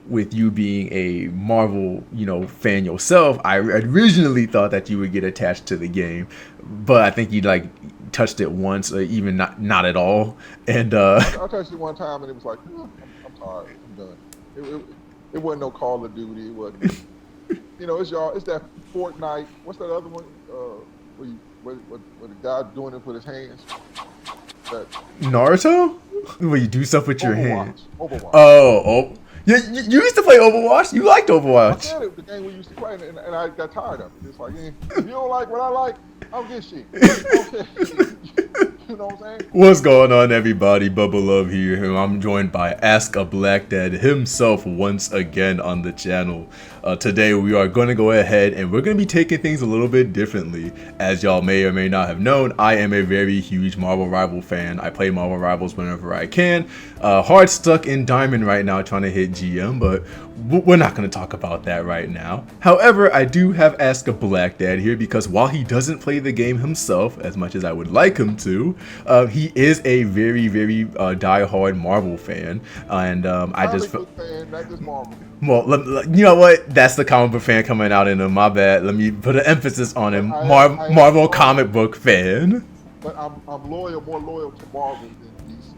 with you being a Marvel, fan yourself, I originally thought that you would get attached to the game, but I think you like touched it once, or even not at all. And I touched it one time and it was like, I'm tired. I'm done. It wasn't no Call of Duty. It wasn't. It's y'all. It's that Fortnite. What's that other one? Where the guy doing it with his hands? That Naruto, where you do stuff with your hand. Overwatch. Overwatch. Oh. Yeah, you used to play Overwatch. You liked I Overwatch. said it. The game we used to play, and I got tired of it. It's like, if you don't like what I like, I don't get shit. Okay. You know what I'm saying? What's going on, everybody? Bubba Love here, and I'm joined by Ask a Black Dad himself once again on the channel. Today we are going to go ahead and we're going to be taking things a little bit differently. As y'all may or may not have known, I am a very huge Marvel Rival fan. I play Marvel Rivals whenever I can. Hard stuck in Diamond right now trying to hit GM, but we're not going to talk about that right now. However, I do have Ask a Black Dad here because while he doesn't play the game himself as much as I would like him to, he is a very, very die-hard Marvel fan, and I just felt fan, not just Marvel. Well, you know what? That's the comic book fan coming out in him. My bad. Let me put an emphasis on him. Marvel comic book fan. But I'm more loyal to Marvel than DC.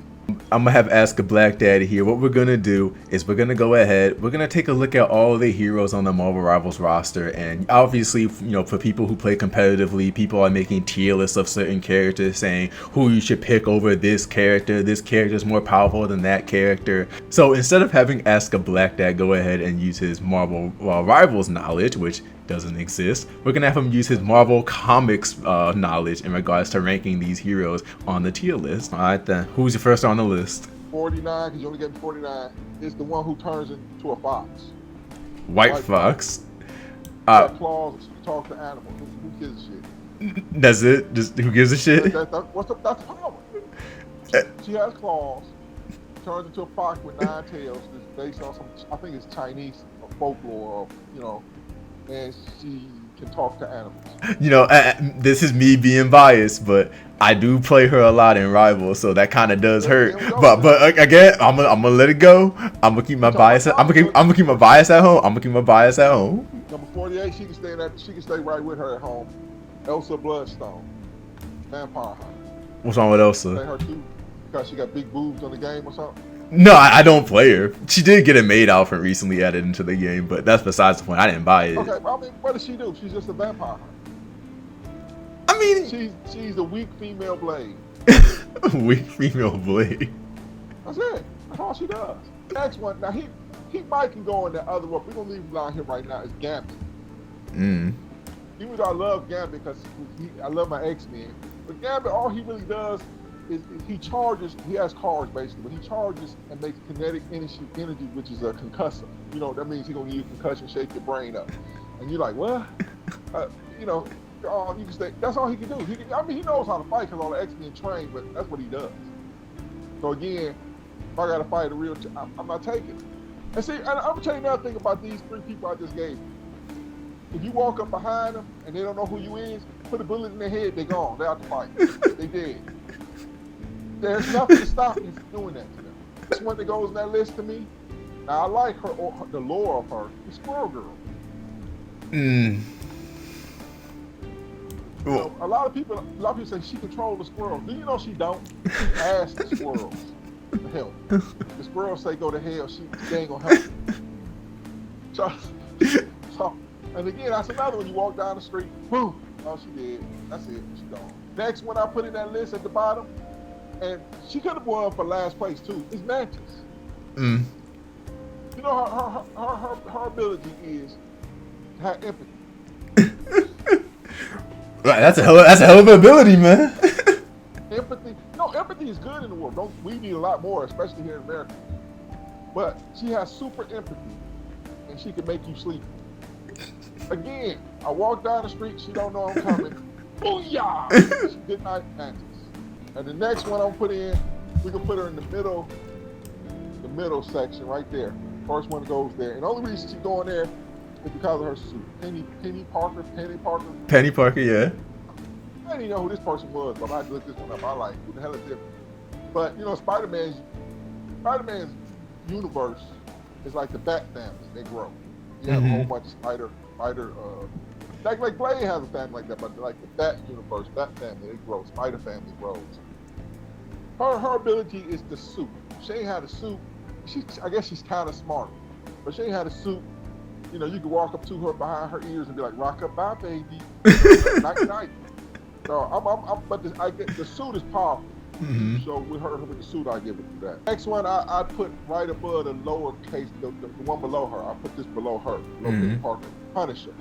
I'm gonna have Ask a Black Dad here. What we're gonna do is we're gonna go ahead. We're gonna take a look at all the heroes on the Marvel Rivals roster, and obviously, for people who play competitively, people are making tier lists of certain characters, saying who you should pick over this character. This character is more powerful than that character. So instead of having Ask a Black Dad go ahead and use his Marvel Rivals knowledge, which doesn't exist, we're gonna have him use his Marvel Comics knowledge in regards to ranking these heroes on the tier list. All right, then, who's your first on the list? 49, because you only get 49. Is the one who turns into a fox. White Fox. Claws to talk to animals. Who gives a shit? That's it? Just who gives a shit? That's power. She has claws. Turns into a fox with 9 tails. It's based on some, I think it's Chinese folklore, and she can talk to animals. This is me being biased, but I do play her a lot in Rivals, so that kind of does hurt. But again, I'm gonna let it go. I'm gonna keep my bias. I'm gonna keep my bias at home. Number 48, she can stay right with her at home. Elsa Bloodstone, Vampire Hunter. What's wrong with Elsa? Play her too because she got big boobs on the game or something. No, I don't play her. She did get a maid outfit recently added into the game, but that's besides the point. I didn't buy it. Okay, well, what does she do? She's just a vampire. I mean, she's a weak female blade. Weak female blade. That's it. That's all she does. Next one. Now he might can go in the other one. We're gonna leave him down here right now. Is Gambit. Even though I love Gambit because I love my X-Men, but Gambit, all he really does is he charges. He has cards basically, but he charges and makes kinetic energy, which is a concussor. That means he's gonna give you a concussion, shake your brain up, and you're like, what? You can stay. That's all he can do. He knows how to fight because all the X-Men train, but that's what he does. So again, if I gotta fight a real, I'm not taking it. And see, and I'm gonna tell you another thing about these 3 people I just gave you. If you walk up behind them and they don't know who you is, put a bullet in their head, they're gone. They're out the fight. They dead. There's nothing to stop me from doing that to them. This one that goes in that list to me. Now I like her, the lore of her. The Squirrel Girl. A lot of people say she controls the squirrels. Do you know she don't? She asks the squirrels to help. The squirrels say go to hell. They ain't gonna help. So, and again, that's another one. You walk down the street, boom. Oh, she did. That's it. She gone. Next one I put in that list at the bottom, and she could have won for last place too, is Mantis. Her ability is to have empathy. That's a hell of an ability, man. Empathy is good in the world. We need a lot more, especially here in America. But she has super empathy, and she can make you sleep. Again, I walk down the street, she don't know I'm coming. Booyah! Good night, Mantis. And the next one I'm put in, we can put her in the middle section right there. First one goes there. And the only reason she's going there is because of her suit. Penny Parker. Penny Parker, yeah. I didn't even know who this person was, but I had to look this one up. I like, who the hell is different? But Spider-Man's universe It's like the Bat family. They grow. You have a whole bunch of spider. Like Blade has a family like that, but like the Bat universe, Bat family, they grow. Spider family grows. Her ability is the suit. She ain't had a suit. I guess she's kind of smart, but she ain't had a suit. You know, you can walk up to her behind her ears and be like, "Rock up, bye, baby." Night, night. So but the suit is powerful. So with the suit, I give it to that. Next one, I put right above the lowercase, the one below her. I put this below her, lowercase Parker, Punisher,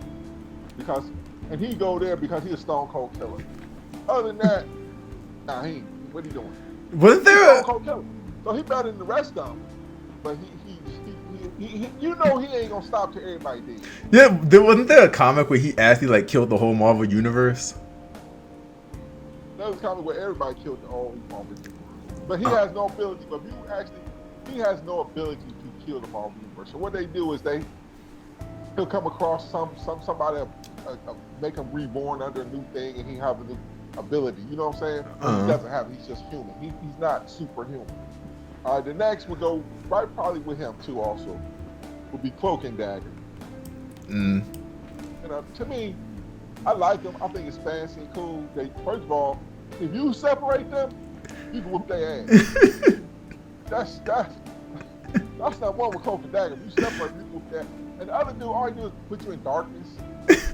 and he go there because he's a stone cold killer. Other than that, nah, he ain't. What he doing? Wasn't there a stone cold killer? So he better than the rest of them, but he you know he ain't gonna stop till everybody dead. Yeah, wasn't there a comic where he actually like killed the whole Marvel universe? That was a comic where everybody killed the whole Marvel universe, but he has no ability. But he has no ability to kill the Marvel universe. So what they do is he'll come across somebody make him reborn under a new thing, and he have a new ability. You know what I'm saying? He doesn't have it. He's just human. He's not superhuman. All right, the next would go right probably with him too. Also, would be Cloak and Dagger. You know, to me, I like them. I think it's fancy and cool. First of all, if you separate them, you can whoop their ass. That's not one with Cloak and Dagger. If you separate, you can whoop that. And the other dude, all he do is put you in darkness.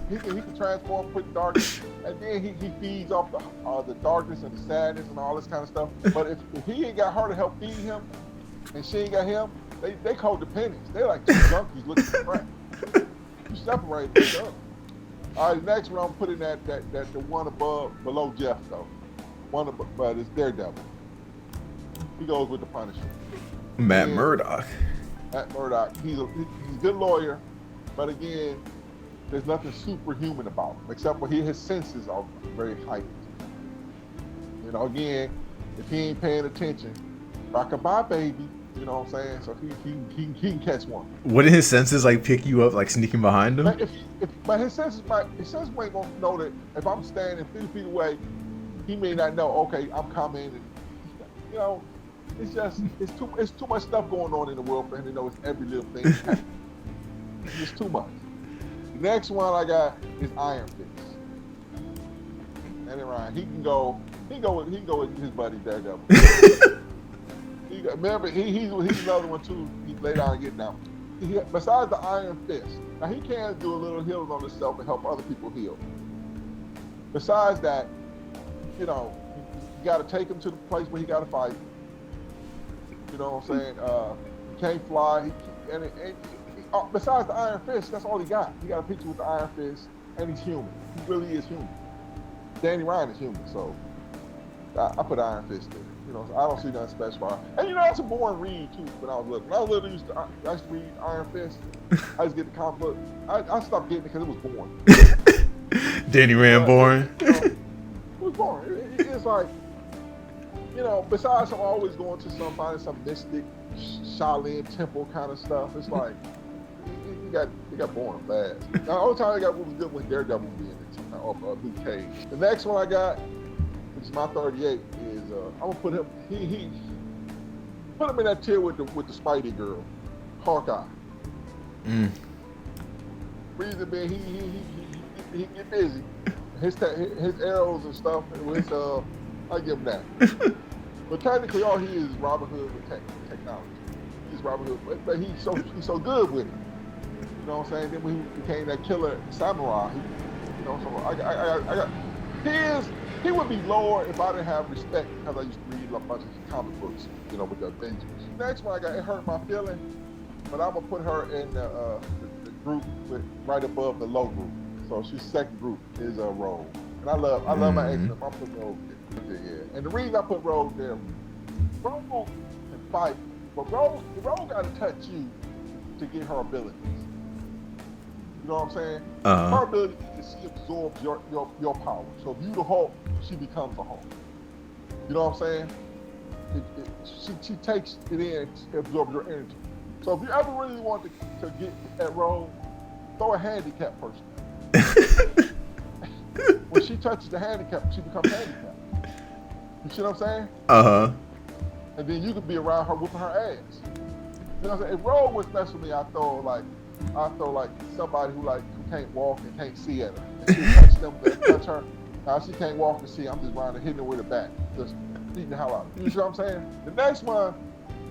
He can transform, put in darkness, and then he feeds off the darkness and the sadness and all this kind of stuff. But if he ain't got her to help feed him, and she ain't got him, they codependents. They're like two junkies looking for crack. You separate them. All right, next one I'm putting the one below Jeff though. But it's Daredevil. He goes with the Punisher. Matt Murdock. Matt Murdock. He's a good lawyer, but again, there's nothing superhuman about him except for his senses are very heightened. You know, again, if he ain't paying attention, rock-a-bye, baby. You know what I'm saying? So he can catch one. Wouldn't his senses like pick you up, like sneaking behind him? But his senses ain't gonna know that if I'm standing 50 feet away, he may not know. Okay, I'm coming, and you know, it's too much stuff going on in the world for him to know it's every little thing. It's just too much. The next one I got is Iron Fist. And then Ryan, he can go with his buddy Daredevil. Remember, he's another one too. He lay down and get down. Besides the Iron Fist, now he can do a little healing on himself and help other people heal. Besides that, you know, you got to take him to the place where he got to fight. You know what I'm saying? He can't fly. Besides the Iron Fist, that's all he got. He got a picture with the Iron Fist, and he's human. He really is human. Danny Ryan is human, so I put Iron Fist there. You know, so I don't see nothing special. And you know, that's a boring read too. When I was little, I used to read Iron Fist. I used to get the comic book. I stopped getting it because it was boring. Danny Rand boring. You know, it was boring. It's like, you know, besides I'm always going to finding some mystic Shaolin temple kind of stuff. It's like it got boring fast. Now, the only time I got what was good when Daredevil being in it, Luke Cage. The next one I got, which is my 38, is I'm gonna put him. He put him in that tier with the Spidey girl, Hawkeye. Reason being, he get busy. His arrows and stuff. And I give him that. But technically, all he is Robin Hood with technology. He's Robin Hood, but he's so good with it. You know what I'm saying? Then when he became that killer samurai, you know, so he would be lower if I didn't have respect because I used to read a bunch of comic books, you know, with the Avengers. Next one it hurt my feeling, but I'm gonna put her in the group right above the low group. So she's second group is Rogue, and I love my X-Men. I'm putting Rogue there, yeah. And the reason I put Rogue there, Rogue can fight, but Rogue got to touch you to get her abilities. You know what I'm saying? Her ability is she absorbs your power. So if you the Hulk, she becomes a Hulk. You know what I'm saying? She takes it in, absorbs your energy. So if you ever really want to get that role, throw a handicapped person. When she touches the handicap, she becomes handicapped. You see what I'm saying? And then you could be around her whooping her ass. You know what I'm saying? If Rogue was messing with me, I throw like somebody who can't walk and can't see at her. And she touch them, touch her. Now she can't walk and see. I'm just running, hitting her with a bat, just beating the hell out. You see what I'm saying? The next one,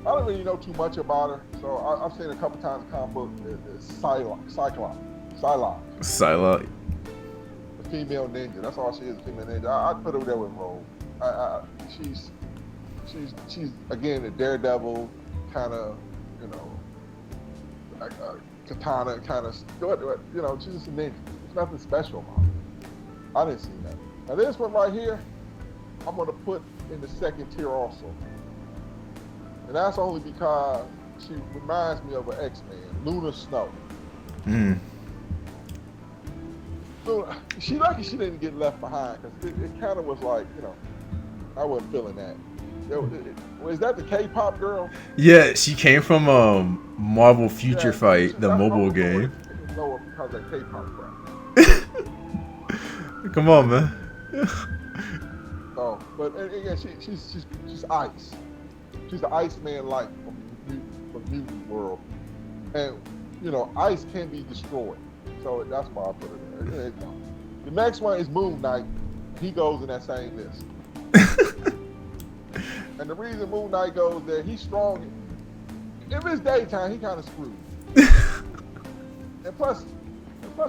I don't really know too much about her, so I've seen a couple times in the comic book. Psylocke. Psylocke. The female ninja. That's all she is, a female ninja. I'd put her there with Rogue. She's again a daredevil kind of, you know, like a katana kind of, you know, she's just a ninja. There's nothing special about her. I didn't see that. Now this one right here, I'm gonna put in the second tier also. And that's only because she reminds me of an X-Men, Luna Snow. So she lucky she didn't get left behind, because it kind of was like, you know, I wasn't feeling that. Was that the K-pop girl? Yeah, she came from Marvel Future Fight, the mobile game. Lower because of that K-pop crap. Come on, man. Oh, but again, she's ice. She's the Iceman like from mutant world, and you know, ice can be destroyed. So that's why I put it there. The next one is Moon Knight. He goes in that same list. And the reason Moon Knight goes there, he's strong. If it's daytime, he kind of screwed. And plus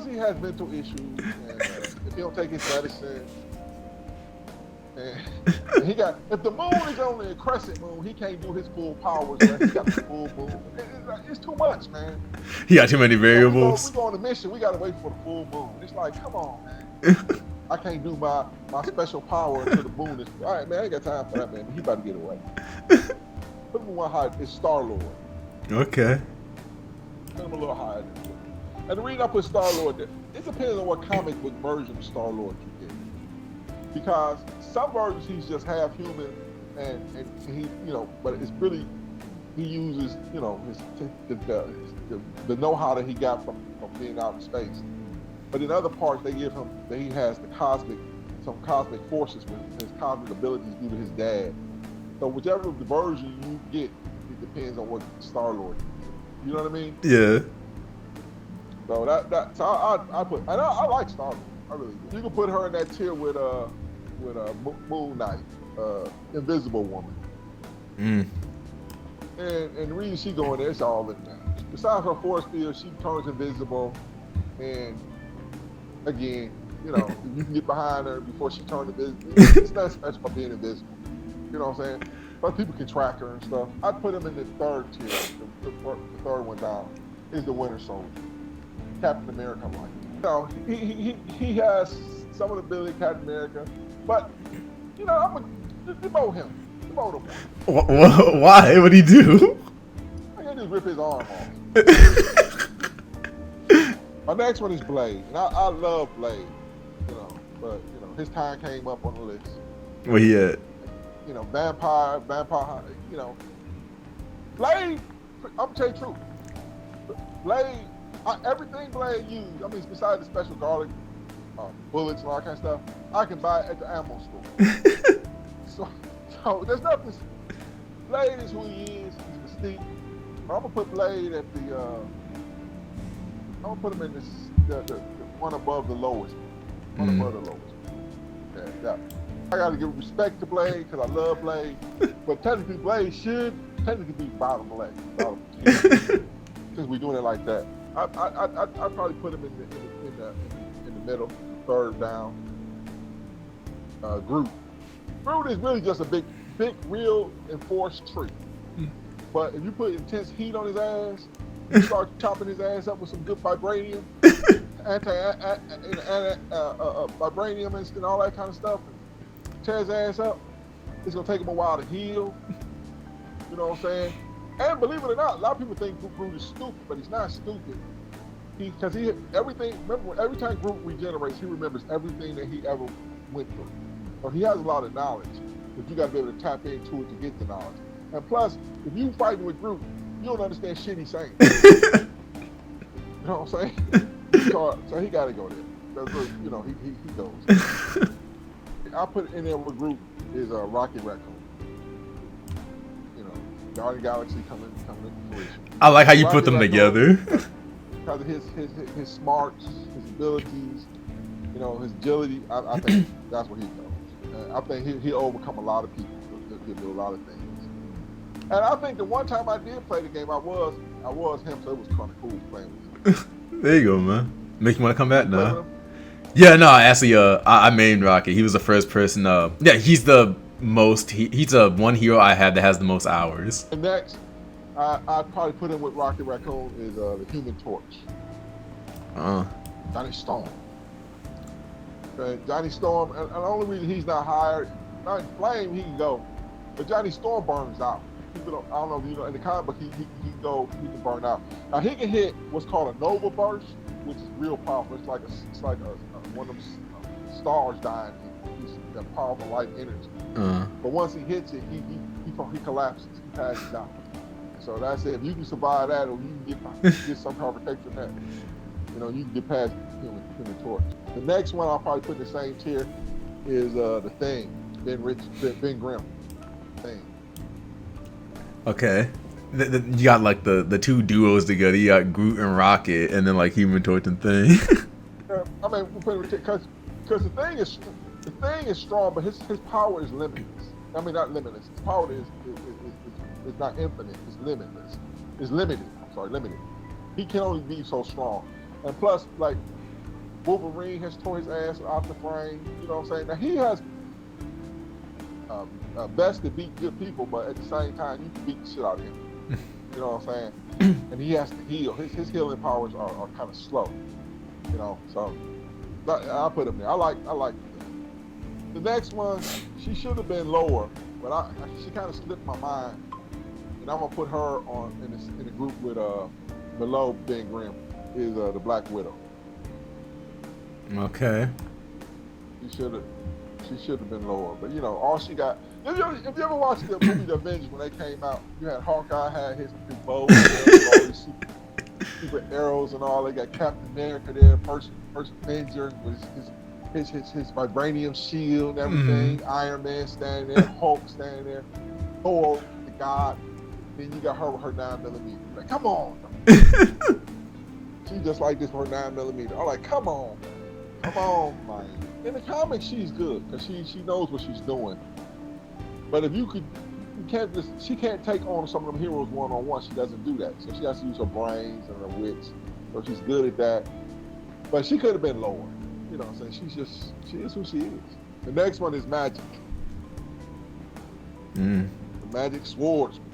he has mental issues. And if he don't take his medicine, and he got. If the moon is only a crescent moon, he can't do his full powers. Right? He got the full moon. It's too much, man. He got too many variables. We go on a mission. We gotta wait for the full moon. It's like, come on, man. I can't do my special power until the moon is. All right, man. I ain't got time for that, man. He about to get away. Put him one higher. It's Star-Lord. Okay. Put him a little higher. And the reason I put Star-Lord there, it depends on what comic book version of Star-Lord you get. Because some versions he's just half human, and he, you know, but it's really, he uses, you know, the know-how that he got from being out in space. But in other parts, they give him that he has some cosmic forces with his cosmic abilities due to his dad. So whichever the version you get, it depends on what Star-Lord you get. You know what I mean? Yeah. So so I put, and I like Star-Lord. I really do. You can put her in that tier with Moon Knight, Invisible Woman. And the reason she going there, it's all in there. Besides her force field, she turns invisible, and again, you know, you can get behind her before she turns invisible. It's not special about being invisible. You know what I'm saying? But people can track her and stuff. I'd put him in the third tier. The third one down is the Winter Soldier, Captain America like. You know, he has some of the ability of Captain America, but you know, I'm gonna demote him. Demote him. Why? What'd he do? I can just rip his arm off. My next one is Blade, and I love Blade, you know, but you know, his time came up on the list. Where he at? You know, vampire, you know, Blade. I'm tell you the truth. Blade, everything Blade used. I mean, besides the special garlic, bullets and all that kind of stuff, I can buy it at the ammo store. so there's nothing. Blade is who he is. He's mystique. But I'm gonna put Blade at the. I'm gonna put him in the one above the lowest. One above the lowest. Yeah. I gotta give respect to Blade because I love Blade, but technically Blade should technically be bottom Blade. Since we're doing it like that, I'd probably put him in the middle, third down. Groot. Groot is really just a big, real enforced tree. But if you put intense heat on his ass, you start chopping his ass up with some good vibranium, vibranium and all that kind of stuff, and tear his ass up, it's gonna take him a while to heal. You know what I'm saying? And believe it or not, a lot of people think Groot is stupid, but he's not stupid. Because everything. Remember, every time Groot regenerates, he remembers everything that he ever went through. So he has a lot of knowledge, but you got to be able to tap into it to get the knowledge. And plus, if you fighting with Groot, you don't understand shit he's saying. You know what I'm saying? So he got to go there. You know, he goes. I put in there with Groot is Rocket Raccoon. You know, Guardian of the Galaxy coming to fruition. I like how you put Rocket them Raccoon, together. because of his smarts, his abilities, you know, his agility. I think that's where he goes. I think he'll overcome a lot of people. He'll do a lot of things. And I think the one time I did play the game, I was him, so it was kind of cool playing with him. There you go, man. Make you want to come back You play with now. him? Yeah, no, actually, I mained Rocket. He was the first person. Yeah, he's the most. He's a one hero I had that has the most hours. And next, I'd probably put him with Rocket Raccoon is the Human Torch, Johnny Storm. Okay, Johnny Storm, and the only reason he's not hired, not in Flame, he can go, but Johnny Storm burns out. People don't, I don't know if you know, in the comic book, he can burn out. Now he can hit what's called a Nova Burst, which is real powerful. It's like one of them stars dying. He's that powerful light energy. But once he hits it, he collapses. He passes out. So that's it. If you can survive that, or you can get some kind of protection from that, you know, you can get past Human Torch. The next one I'll probably put in the same tier is the Thing, Ben Grimm. Thing. Okay. You got like the two duos together. You got Groot and Rocket, and then like Human Torch and Thing. I mean, because the Thing is strong, but his power is limitless. I mean, not limitless. His power is not infinite. It's limitless. It's limited. I'm sorry, limited. He can only be so strong. And plus, like, Wolverine has tore his ass out the frame. You know what I'm saying? Now he has best to beat good people, but at the same time, you can beat the shit out of him. You know what I'm saying? And he has to heal. His healing powers are kind of slow. You know, so I'll put him there. I like the next one. She should have been lower, but she kind of slipped my mind, and I'm gonna put her on in the group with below Ben Grimm is the Black Widow. Okay. She should have been lower, but you know, all she got. If you ever watched the movie The Avengers when they came out, you had Hawkeye had his bow, all these super arrows and all. They got Captain America there, first Avenger with his vibranium shield and everything. Mm-hmm. Iron Man standing there, Hulk standing there, Thor, the God. Then you got her with her 9mm. Like, come on. She just like this with her 9mm. I'm like, come on, man. In the comics, she's good because she knows what she's doing. But if she can't take on some of them heroes one-on-one. She doesn't do that. So she has to use her brains and her wits. So she's good at that. But she could have been lower. You know what I'm saying? She is who she is. The next one is Magic. The Magic Swordsman.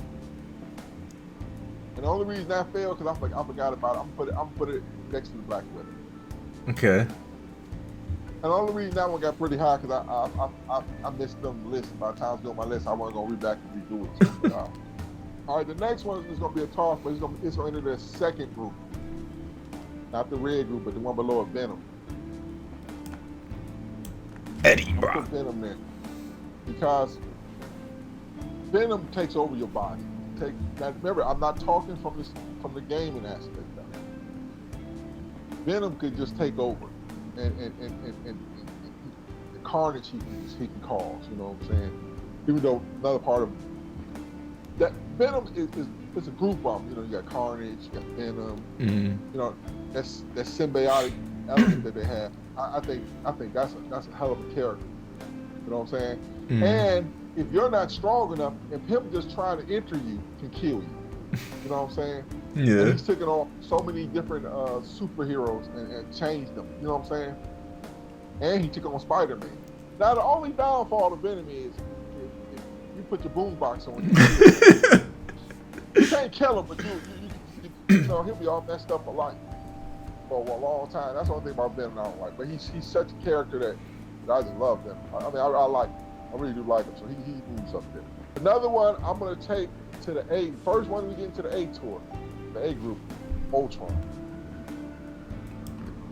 And the only reason I failed because I forgot about it. I'm gonna put it next to the Black Widow. Okay. And the only reason that one got pretty high because I missed them lists. By the time I was doing my list, I wasn't going to read back and redo it. So, all right, the next one is going to be a toss, but it's going to enter the second group. Not the red group, but the one below it, Venom. Eddie I'll Brock. put Venom there. Because Venom takes over your body. Now remember, I'm not talking from the gaming aspect of it. Venom could just take over. And the carnage he can cause, you know what I'm saying? Even though another part of that Venom is a group of them. You know, you got Carnage, you got Venom. Mm-hmm. You know, that's symbiotic element that they have. I think that's a hell of a character. You know what I'm saying? Mm-hmm. And if you're not strong enough, if him just trying to enter you can kill you. You know what I'm saying? Yeah. And he's taken on so many different superheroes and changed them. You know what I'm saying? And he took on Spider-Man. Now the only downfall of Venom is if you put your boombox on him. You can't kill him, but you know he'll be off that stuff for life for a long time. That's the only thing about Venom I don't like. But he's such a character that I just love him. I mean, I really do like him. So he moves up there. Another one I'm gonna take to the A. First one we get into the A tour, the A group, Ultron.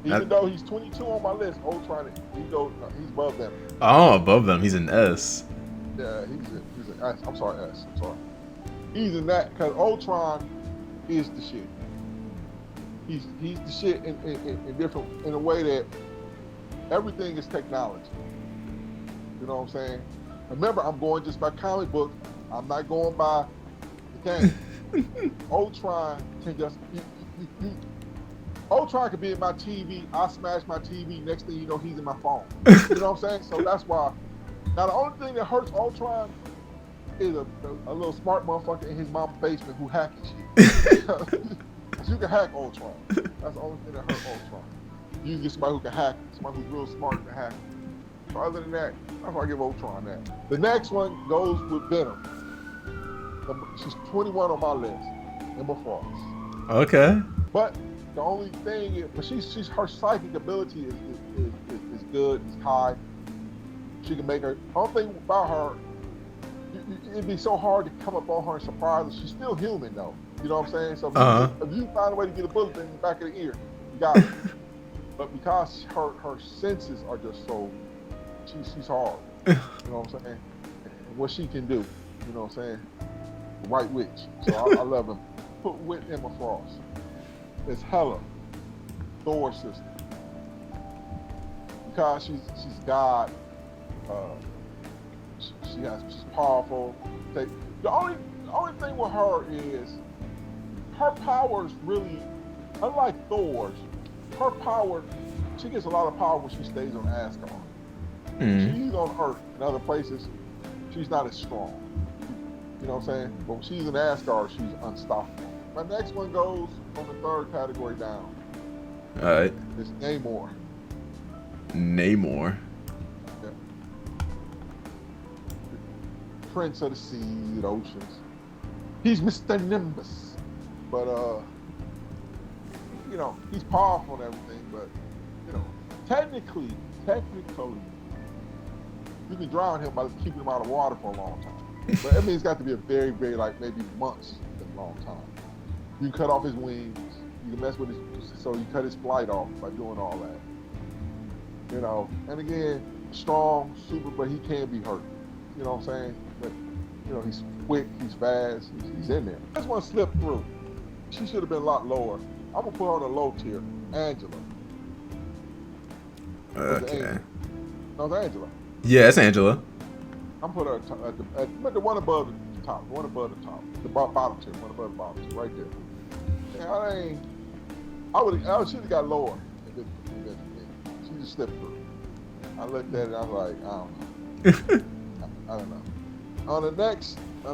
Even though he's 22 on my list, Ultron, he's above them. Oh, above them. He's an S. Yeah, he's an S. I'm sorry, S. I'm sorry. He's in that because Ultron is the shit. He's the shit in a way that everything is technology. You know what I'm saying? Remember, I'm going just by comic book. I'm not going by the game. Ultron can just Ultron could be in my TV. I smash my TV. Next thing you know, he's in my phone. You know what I'm saying? So that's why. Now the only thing that hurts Ultron is a little smart motherfucker in his mom's basement who hacks shit. You can hack Ultron. That's the only thing that hurts Ultron. You can get somebody who can hack, somebody who's real smart and hack. So other than that, that's why I give Ultron that. The next one goes with Venom. She's 21 on my list. Emma Frost. Okay. But the only thing is, but she's her psychic ability is good, is high. She can make her. The only thing about her, it'd be so hard to come up on her and surprise her. She's still human though. You know what I'm saying? So if you find a way to get a bullet in the back of the ear, you got it. But because her senses are just so, she's hard. You know what I'm saying? And what she can do, you know what I'm saying? The White Witch. So I love him. Put with Emma Frost. It's Hela, Thor's sister. Because she's God. She's powerful. The only thing with her is her powers really, unlike Thor's, her power, she gets a lot of power when she stays on Asgard. She's on Earth and other places, she's not as strong. You know what I'm saying? But when she's in Asgard, she's unstoppable. My next one goes on the third category down. All right. It's Namor. Namor. Yeah. Prince of the seas and oceans. He's Mr. Nimbus. But you know, he's powerful and everything, but you know, technically, you can drown him by keeping him out of water for a long time. But I mean, it's got to be a very, very, like maybe months, a long time. You can cut off his wings. You can mess with his, so you cut his flight off by doing all that. You know, and again, strong, super, but he can be hurt. You know what I'm saying? But you know, he's quick, he's fast, he's in there. This one slipped through. She should have been a lot lower. I'm gonna put her on a low tier. Angela. Okay. No, it's Angela. Yeah, it's Angela. I'm put her at the one above the top, one above the top, the bottom tier, one above the bottom tier, right there. And I should have got lower. She just slipped through. I looked at it, I was like, I don't know. I don't know. On the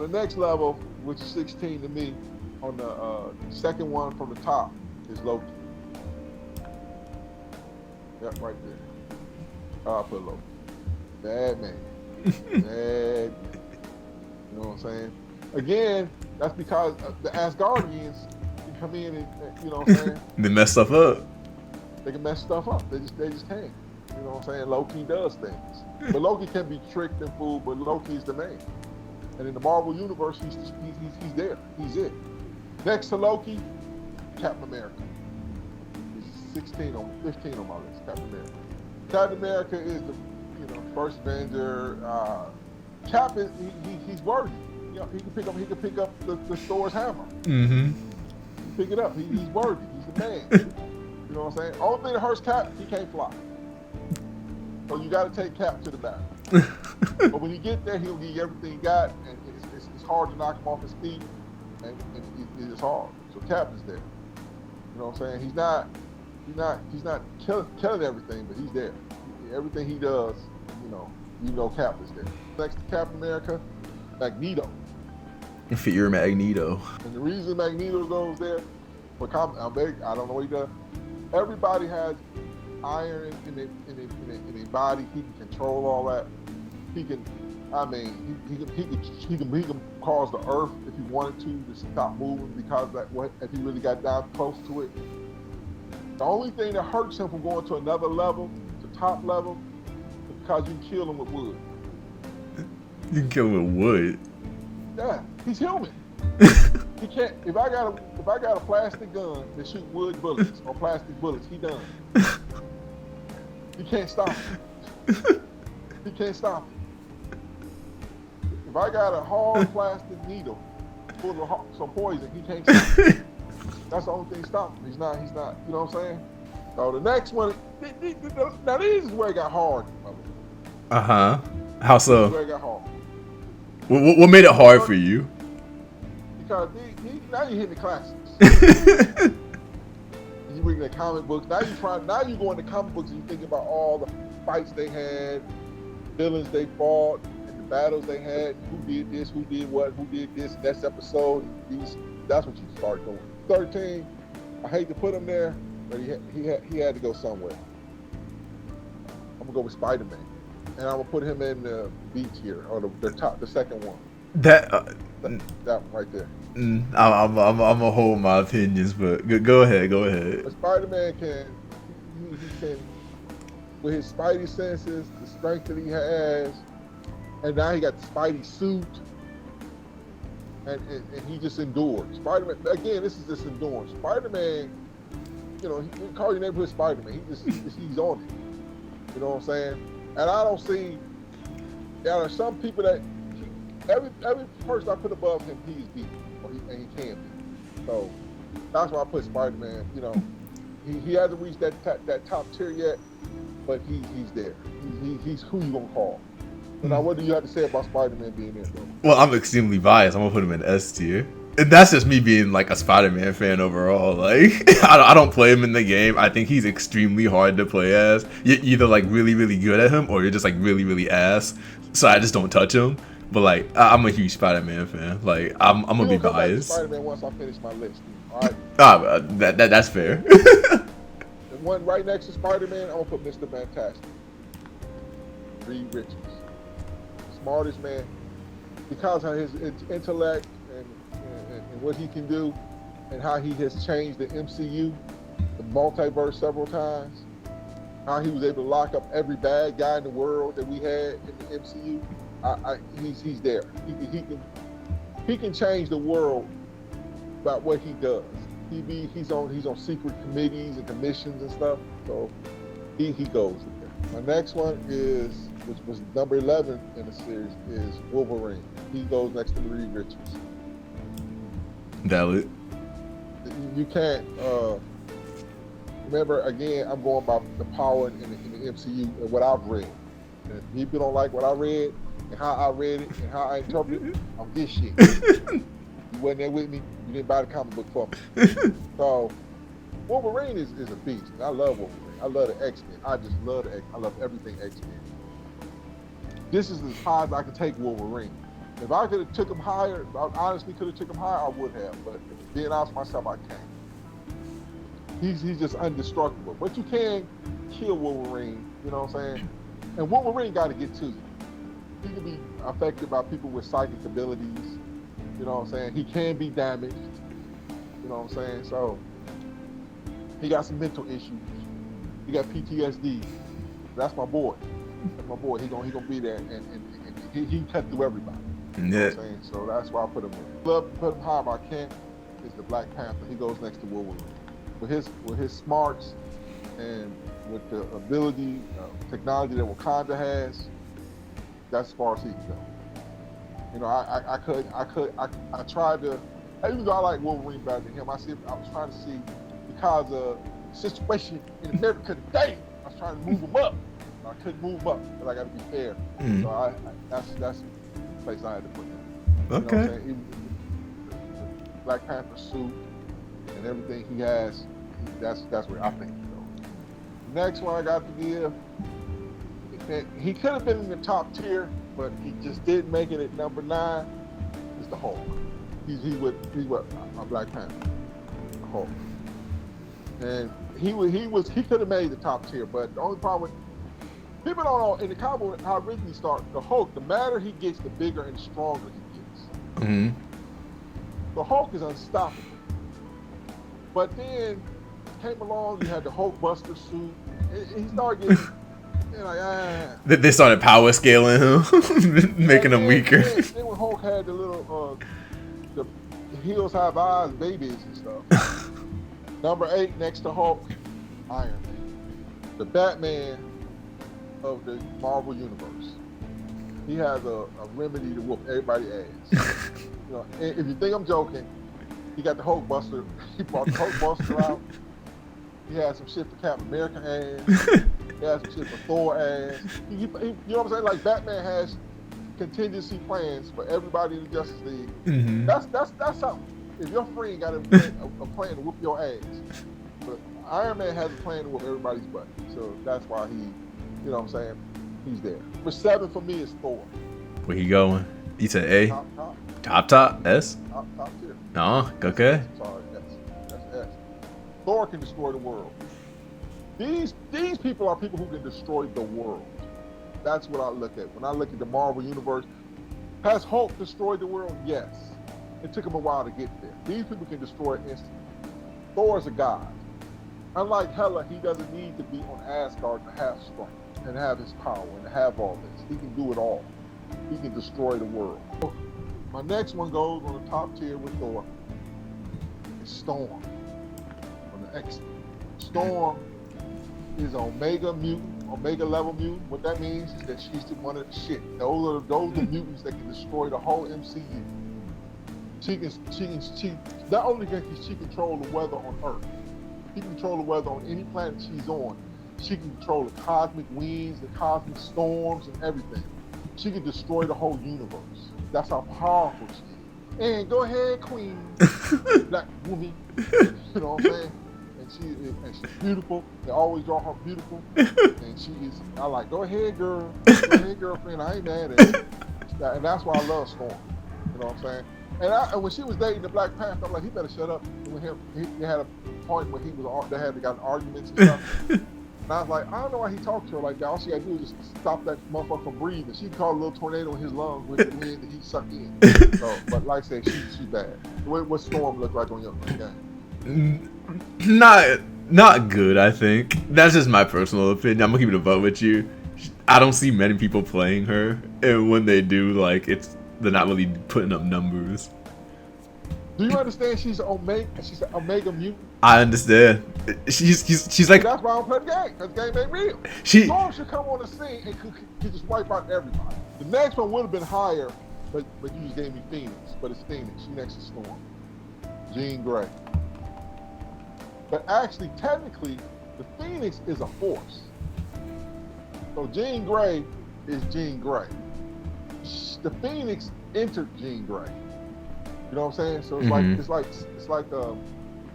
next level, which is 16 to me, on the second one from the top is Loki. Yep, right there. I'll put Loki. Bad man. Bad man. You know what I'm saying? Again, that's because the Asgardians can come in and, you know what I'm saying? They mess stuff up. They can mess stuff up. They just can't. You know what I'm saying? Loki does things. But Loki can be tricked and fooled, but Loki is the man. And in the Marvel Universe, he's there. He's it. Next to Loki, Captain America. He's 15 on my list, Captain America. Captain America is the first Avenger. Cap is he's worthy. You know, he can pick up the Thor's hammer. Mm-hmm. Pick it up. He's worthy. He's the man. You know what I'm saying? Only thing that hurts Cap, he can't fly. So you got to take Cap to the battle. But when you get there, he'll give you everything he got, and it's hard to knock him off his feet, and it's hard. So Cap is there. You know what I'm saying? He's not killing everything, but he's there. Everything he does, you know Cap is there. Next to Captain America, Magneto. Fear Magneto. And the reason Magneto goes there, I don't know what he does. Everybody has iron in their body. He can control all that. He can cause the earth if he wanted to stop moving because if he really got down close to it. The only thing that hurts him from going to another level, the top level, is because you can kill him with wood. You can kill him with wood. Yeah, he's human. He can't. If I got a plastic gun that shoot wood bullets or plastic bullets, he done. He can't stop it. He can't stop it. If I got a hard plastic needle full of some poison, he can't stop it. That's the only thing stopping him. He's not. You know what I'm saying? So the next one. Now this is where it got hard. How so? Where it got hard. What made it hard for you? because now you're hitting the classics. You reading the comic books. Now you go into comic books and you think about all the fights they had, villains they fought, and the battles they had. Who did this? Who did what? Who did this? Next episode. That's what you start doing. 13. I hate to put him there, but he had to go somewhere. I'm gonna go with Spider-Man, and I'm gonna put him in the B tier or the second one. That one right there. I'm gonna hold my opinions, but go ahead. But Spider-Man he can, with his Spidey senses, the strength that he has, and now he got the Spidey suit, and he just endured. Spider-Man, again, this is just endurance. Spider-Man, you call your neighborhood Spider-Man. He's on it. You know what I'm saying? And I don't see. There are some people that every person I put above him, he's beat. And he can be. So that's why I put Spider-Man. He hasn't reached that top tier yet, but he's there. He's who you gonna call. So now, what do you have to say about Spider-Man being there, bro? Well, I'm extremely biased. I'm gonna put him in S tier. And that's just me being like a Spider-Man fan overall. Like, I don't play him in the game. I think he's extremely hard to play as. You're either like really, really good at him, or you're just like really, really ass. So I just don't touch him. But like, I'm a huge Spider-Man fan. Like, I'm gonna be biased. Spider-Man once I finish my list. All right. That's fair. The one right next to Spider-Man, I'm gonna put Mr. Fantastic. Reed Richards, smartest man, because of his intellect and what he can do, and how he has changed the MCU, the multiverse several times. How he was able to lock up every bad guy in the world that we had in the MCU. He's there. He can change the world by what he does. He's on secret committees and commissions and stuff. So he goes there. My next one is, which was number 11 in the series, is Wolverine. He goes next to Reed Richards. Valid. You can't. Remember, again, I'm going by the power in the MCU and what I've read. And if people don't like what I read, and how I read it, and how I interpret it, I'm this shit. You wasn't there with me, you didn't buy the comic book for me. So, Wolverine is a beast. I love Wolverine. I love the X-Men. I just love the X-Men. I love everything X-Men. This is as high as I can take Wolverine. If I could have took him higher, I honestly could have took him higher, I would have. But being honest with myself, I can't. He's just indestructible. But you can kill Wolverine, you know what I'm saying? And Wolverine got to get to you. He can be affected by people with psychic abilities. You know what I'm saying? He can be damaged. You know what I'm saying? So he got some mental issues. He got PTSD. That's my boy. That's my boy. He gonna be there, and he cut through everybody. You know what I'm saying? So that's why I put him in. Love to put him high, but I can't. Is the Black Panther. He goes next to Wolverine. With his smarts and with the ability, technology that Wakanda has, that's as far as he can go. You know, I tried to, even though I like Wolverine better than him, I was trying to see, because of the situation in America today, I was trying to move him up. I couldn't move him up, but I got to be fair. So that's the place I had to put him. Okay. You know what I'm saying? The Black Panther suit and everything he has, that's where I think he goes. Next one I got to give, he could have been in the top tier, but he just didn't make it at number 9. Is the Hulk. He's what a Black Panther, the Hulk. And he could have made the top tier, but the only problem with people don't know in the comic book how it originally started. The Hulk, the madder he gets, the bigger and stronger he gets. Mm-hmm. The Hulk is unstoppable. But then came along, you had the Hulk Buster suit. He started getting, They started power scaling him, making him weaker. Then when Hulk had the little, the heels have eyes, babies and stuff. Number 8 next to Hulk, Iron Man, the Batman of the Marvel universe. He has a remedy to whoop everybody's ass. You know, if you think I'm joking, he got the Hulk Buster. He brought the Hulk Buster out. He had some shit for Captain America ass. He had some shit for Thor ass. You know what I'm saying? Like Batman has contingency plans for everybody in the Justice League. Mm-hmm. That's something. If your friend got a plan to whoop your ass, but Iron Man has a plan to whoop everybody's butt. So that's why he, you know what I'm saying, he's there. But 7 for me is Thor. Where he going? You said A? Top. S? Top tier. No, okay. Sorry, S. That's S. Thor can destroy the world. These people are people who can destroy the world. That's what I look at. When I look at the Marvel Universe, has Hulk destroyed the world? Yes. It took him a while to get there. These people can destroy it instantly. Thor is a god. Unlike Hela, he doesn't need to be on Asgard to have strength and have his power and to have all this. He can do it all. He can destroy the world. My next one goes on the top tier with Thor. It's Storm from the X-Men. Storm is Omega mutant, Omega level mutant. What that means is that she's one of the shit. Those are mutants that can destroy the whole MCU. She not only can she control the weather on Earth, she can control the weather on any planet she's on. She can control the cosmic winds, the cosmic storms, and everything. She can destroy the whole universe. That's how powerful she is. And go ahead, Queen, Black woman. You know what I'm saying? And she's beautiful. They always draw her beautiful. And she is. I like. Go ahead, girl. Go ahead, girlfriend. I ain't mad at you. And that's why I love Storm. You know what I'm saying? And when she was dating the Black Panther, I'm like, he better shut up. With him, he had a point where they had got arguments and stuff. And I was like, I don't know why he talked to her like that. All she had to do was just stop that motherfucker from breathing. She called a little tornado in his lungs with the wind that he sucked in. So, but like I said, she's bad. What Storm look like on your game? Not good, I think. That's just my personal opinion. I'm gonna keep it a vote with you. I don't see many people playing her, and when they do, like, they're not really putting up numbers. Do you understand? She's an Omega mutant. I understand. She's like. That's why I don't play the game, because the game ain't real. Storm should come on the scene and could just wipe out everybody. The next one would have been higher, but you just gave me Phoenix. But it's Phoenix. She next to Storm. Jean Grey. But actually, technically, the Phoenix is a force. So Jean Grey is Jean Grey. The Phoenix entered Jean Grey. You know what I'm saying? So it's like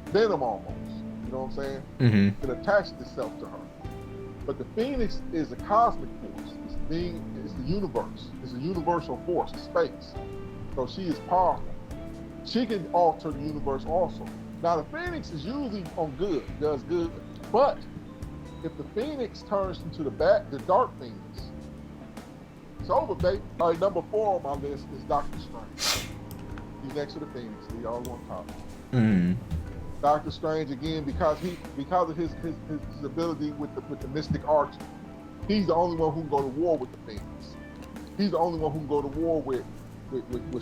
Venom almost. You know what I'm saying? Mm-hmm. It attached itself to her. But the Phoenix is a cosmic force. It's the universe. It's a universal force, space. So she is powerful. She can alter the universe also. Now the Phoenix is usually on good, does good. But if the Phoenix turns into the Dark Phoenix, it's over, baby. All right, number 4 on my list is Doctor Strange. He's next to the Phoenix. He's always on top. Mm-hmm. Doctor Strange again because of his ability with the mystic arts. He's the only one who can go to war with the Phoenix. He's the only one who can go to war with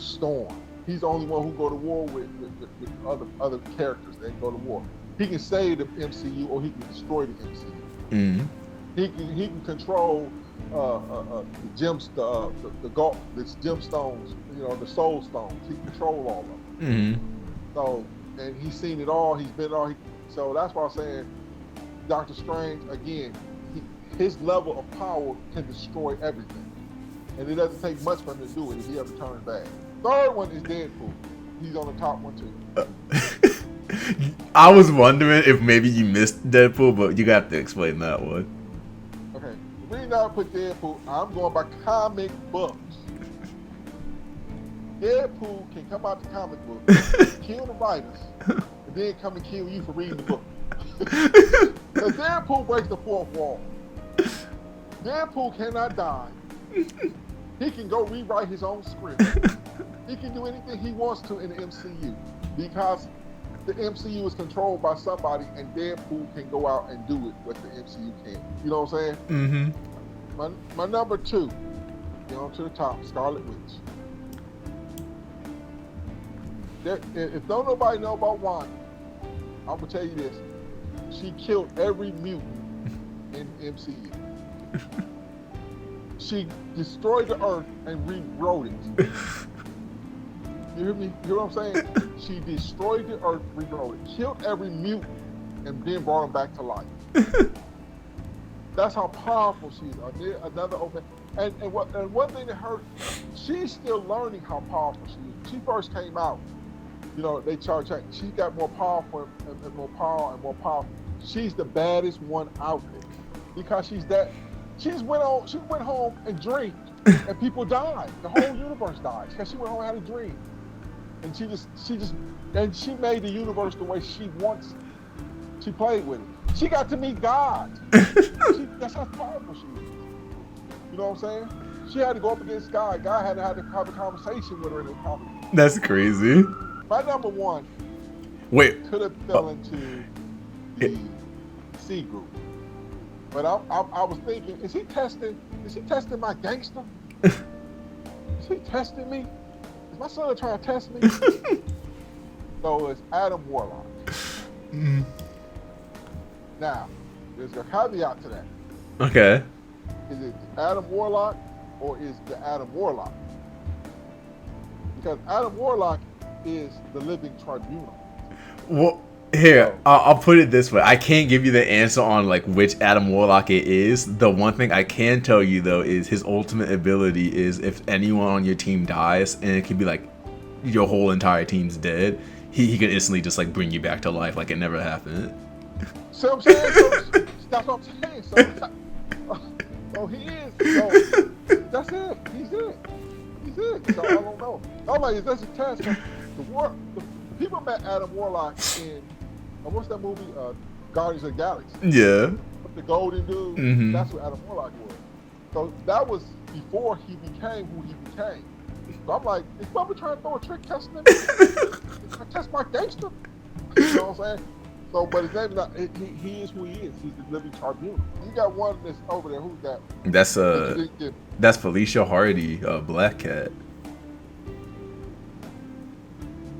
Storm. He's the only one who can go to war with other characters that can go to war. He can save the MCU or he can destroy the MCU. Mm-hmm. He can control the gemstones, you know, the soul stones. He can control all of them. Mm-hmm. So, and he's seen it all. He's been all. So that's why I'm saying, Doctor Strange again. His level of power can destroy everything, and it doesn't take much for him to do it if he ever turns bad. Third one is Deadpool. He's on the top one too. I was wondering if maybe you missed Deadpool, but you got to explain that one. Okay, the reason I put Deadpool, I'm going by comic books. Deadpool can come out the comic book, kill the writers, and then come and kill you for reading the book. Because Deadpool breaks the fourth wall. Deadpool cannot die. He can go rewrite his own script. He can do anything he wants to in the MCU because the MCU is controlled by somebody, and Deadpool can go out and do it what the MCU can't. You know what I'm saying? Mm-hmm. My number 2, get on to the top, Scarlet Witch. If don't nobody know about Wanda, I'm gonna tell you this: she killed every mutant in MCU. She destroyed the Earth and rewrote it. You hear me? You hear what I'm saying? She destroyed the Earth, rewrote it, killed every mutant, and then brought them back to life. That's how powerful she is. Another open. And one thing that hurt, she's still learning how powerful she is. She first came out, they charge her. She got more powerful and more power and more powerful. She's the baddest one out there because she's that. She went home and dreamed, and people died. The whole universe died because she went home and had a dream, and she made the universe the way she wants. She played with it. She got to meet God. That's how powerful she is. You know what I'm saying? She had to go up against God. God had to have a conversation with her in the comic. That's crazy. My number one could have fell into the C group. But I was thinking, is he testing my gangster? Is he testing me? Is my son trying to test me? So it's Adam Warlock. Mm. Now, there's a caveat to that. Okay. Is it Adam Warlock or is the Adam Warlock? Because Adam Warlock is the living tribunal. Well, here, I'll put it this way. I can't give you the answer on like which Adam Warlock it is. The one thing I can tell you though is his ultimate ability is if anyone on your team dies, and it can be like your whole entire team's dead, he can instantly just like bring you back to life like it never happened. See what I'm saying? That's what I'm saying. So he is. So that's it. He's it. So I don't know. I'm like, is this a test? The people met Adam Warlock in what's that movie? Guardians of the Galaxy. Yeah. The golden dude. Mm-hmm. That's what Adam Warlock was. So that was before he became who he became. So I'm like, is Bubba trying to throw a trick testing him? Test my gangster? You know what I'm saying? So, but his name is not, he is who he is. He's the living tribunal. You got one that's over there. Who's that? That's Felicia Hardy, Black Cat.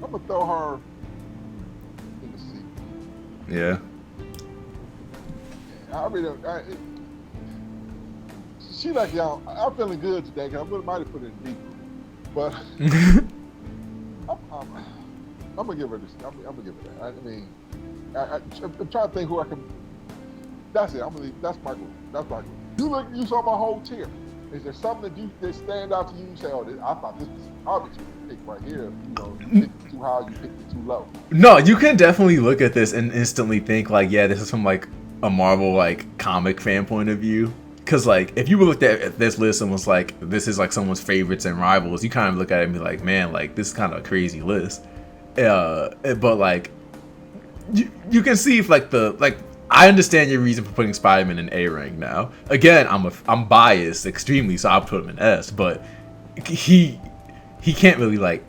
I'm gonna throw her in the sea. Yeah. I really, she like y'all. I'm feeling good today because I might have put it in deep, but I'm gonna give her this. I'm gonna give her that. I mean, I'm trying to think who I can. That's it. I'm gonna leave. That's my group. That's my group. You saw my whole tier. Is there something that stand out to you? You say, oh, I thought this was obvious pick right here. You picked it too high, you picked it too low. No, you can definitely look at this and instantly think like, yeah, this is from like a Marvel like comic fan point of view. Cause like if you looked at this list and was like, this is like someone's favorites and rivals, you kind of look at it and be like, man, like this is kind of a crazy list. But like you can see if like I understand your reason for putting Spider-Man in A rank now. Again, I'm biased extremely, so I'll put him in S. But he can't really like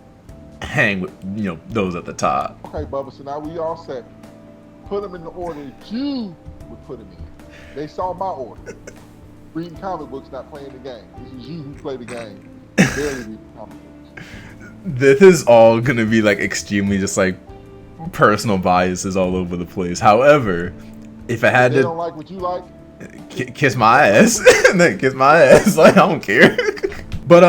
hang with those at the top. Okay, Bubba. So now we all set. Put him in the order that you would put him in. They saw my order. Reading comic books, not playing the game. This is you who play the game. Barely reading comic books. This is all gonna be like extremely just like personal biases all over the place. However, if I had they to, don't like what you like. Kiss my ass. Kiss my ass. Like I don't care. But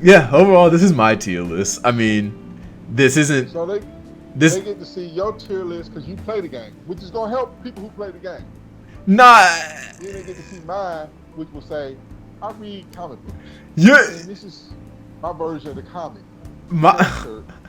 yeah. Overall, this is my tier list. I mean, this isn't. So they get to see your tier list because you play the game, which is gonna help people who play the game. Nah. Then they get to see mine, which will say, I read comic books. Yeah. And this is my version of the comic.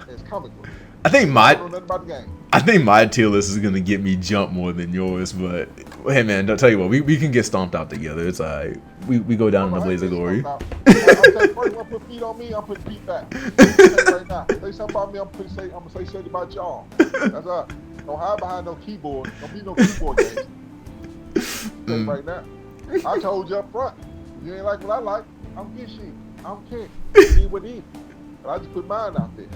It's comic book. I think I don't know nothing about the game. I think my tier list is gonna get me jumped more than yours, but hey man, don't tell you what, we can get stomped out together. It's alright. We go down in the blaze of glory. I'll tell you first, when I put feet on me, I'm putting feet back. Right now. Say something about me, I'm gonna say shit about y'all. That's all. Don't hide behind no keyboard. Don't be no keyboard games. Right now. I told you up front. You ain't like what I like, I'm get shit. I don't care. See what it is. But I just put mine out there.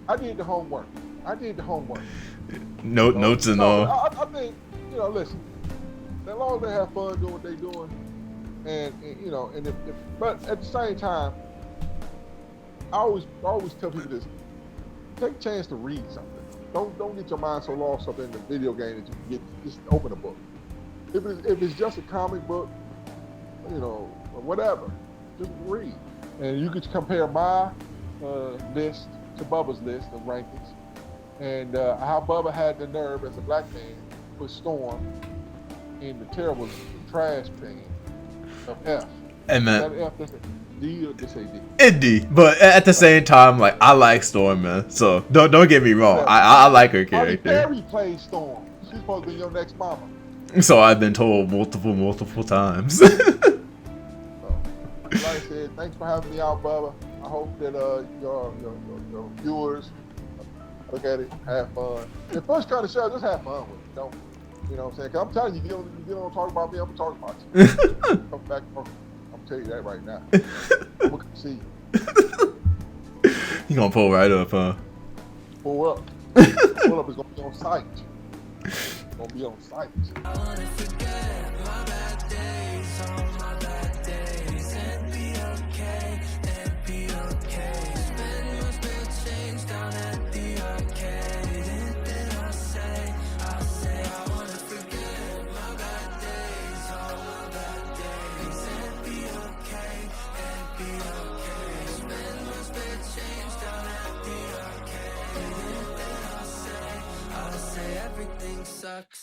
I did the homework. Notes and all. I think, listen, as long as they have fun doing what they're doing, and but at the same time, I always tell people this: take a chance to read something. Don't get your mind so lost up in the video game that you can just open a book. If it's just a comic book, or whatever, just read, and you could compare my list to Bubba's list of rankings, and how Bubba had the nerve as a black man to put Storm in the terrible trash bin of F. Hey man, That F, that's a D or just say D? Indy, but at the same time, like I like Storm, man. So don't get me wrong. Whatever. I like her Holly character. Berry plays Storm. She's supposed to be your next mama. So I've been told multiple times. So, like I said, thanks for having me out, Bubba. I hope that your viewers look at it, have fun. The first kind of show, just have fun with it. Don't, you know what I'm saying? 'Cause I'm telling you, you don't talk about me, I'm gonna talk about you. Come back, I'm gonna tell you that right now. I'm gonna see you. You gonna pull right up, huh? Pull up. Pull up is gonna be on site. It's gonna be on site. I wanna forget my bad days, all my bad days, and be okay, and be okay. Spend my spare change down at the arcade, and then I'll say, I wanna forget my bad days, all my bad days, and be okay, and be okay. Spend my spare change down at the arcade, and then I'll say everything sucks.